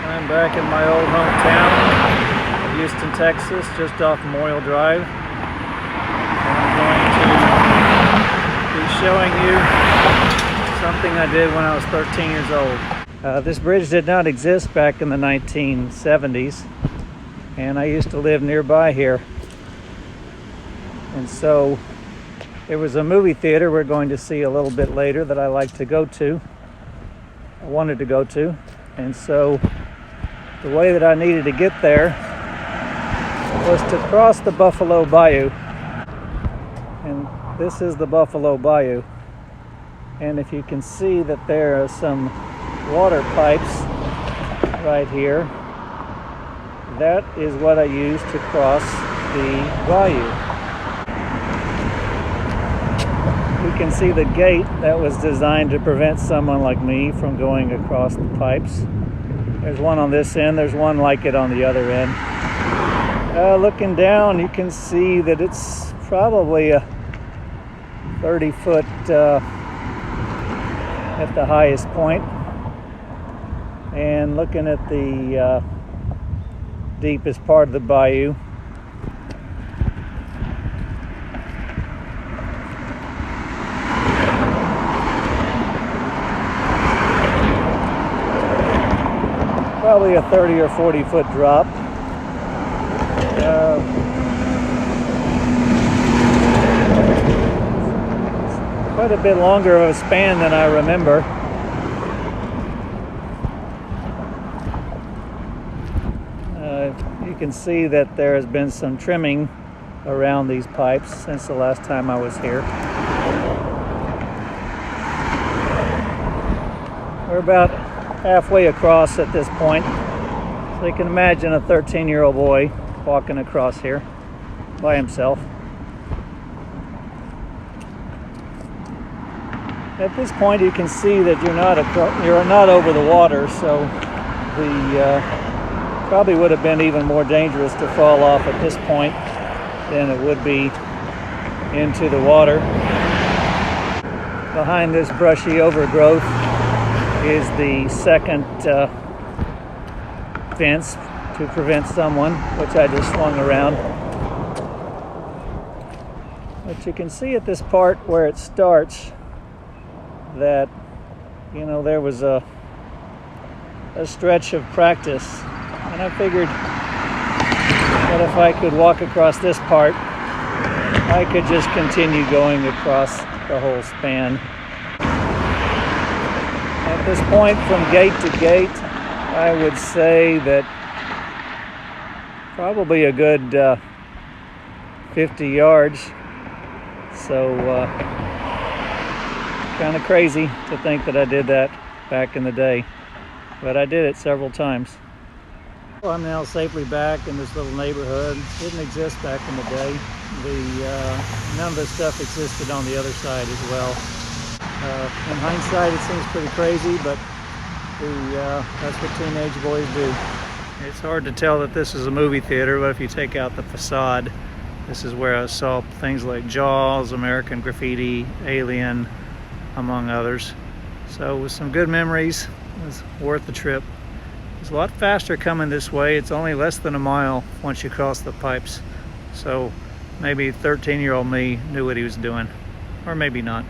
I'm back in my old hometown of Houston, Texas, just off Memorial Drive. And I'm going to be showing you something I did when I was 13 years old. This bridge did not exist back in the 1970s, and I used to live nearby here. And so there was a movie theater we're going to see a little bit later that I like to go to. I wanted to go to. And so the way that I needed to get there was to cross the Buffalo Bayou. And this is the Buffalo Bayou. And if you can see that there are some water pipes right here, that is what I used to cross the bayou. You can see the gate that was designed to prevent someone like me from going across the pipes. There's one on this end, there's one like it on the other end. Looking down, you can see that it's probably a 30-foot at the highest point. And looking at the deepest part of the bayou, probably a 30 or 40 foot drop. Quite a bit longer of a span than I remember. You can see that there has been some trimming around these pipes since the last time I was here. We're about halfway across at this point, so you can imagine a 13-year-old boy walking across here by himself. At this point, you can see that you're not over the water, so probably would have been even more dangerous to fall off at this point than it would be into the water. Behind this brushy overgrowth is the second fence to prevent someone, which I just swung around. But you can see at this part where it starts that, you know, there was a stretch of practice, and I figured that if I could walk across this part, I could just continue going across the whole span. At this point, from gate to gate, I would say that probably a good 50 yards. So kind of crazy to think that I did that back in the day, but I did it several times. Well, I'm now safely back in this little neighborhood. It didn't exist back in the day. None of this stuff existed on the other side as well. In hindsight, it seems pretty crazy, but that's what teenage boys do. It's hard to tell that this is a movie theater, but if you take out the facade, this is where I saw things like Jaws, American Graffiti, Alien, among others. So with some good memories, it was worth the trip. It's a lot faster coming this way. It's only less than a mile once you cross the pipes. So maybe 13-year-old me knew what he was doing, or maybe not.